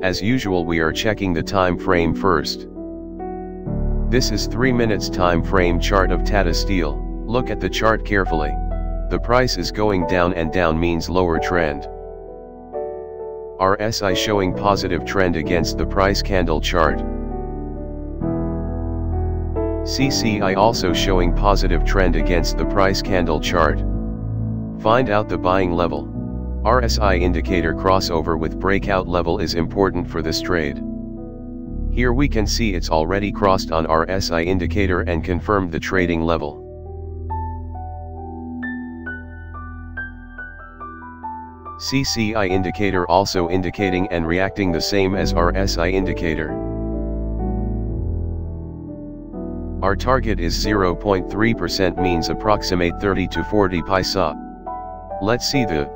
As usual, we are checking the time frame first. This is 3 minutes time frame chart of Tatasteel. Look at the chart carefully. The price is going down, and down means lower trend. Rsi showing positive trend against the price candle chart. Cci also showing positive trend against the price candle chart. Find out the buying level. Rsi indicator crossover with breakout level is important for this trade. Here we can see it's already crossed on Rsi indicator and confirmed the trading level. Cci indicator also indicating and reacting the same as Rsi indicator. Our target is 0.3%, means approximate 30 to 40 paisa. Let's see the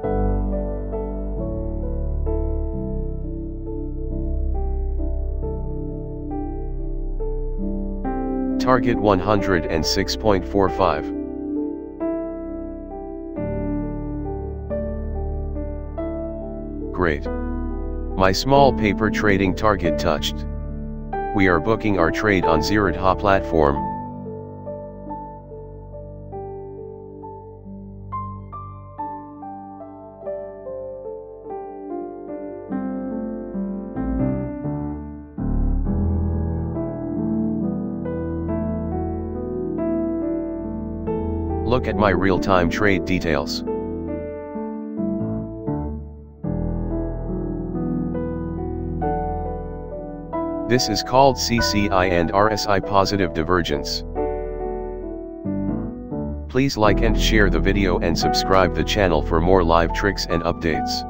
target 106.45. Great. My small paper trading target touched. We are booking our trade on Zerodha platform. Look at my real-time trade details. This is called Cci and Rsi positive divergence. Please like and share the video and subscribe the channel for more live tricks and updates.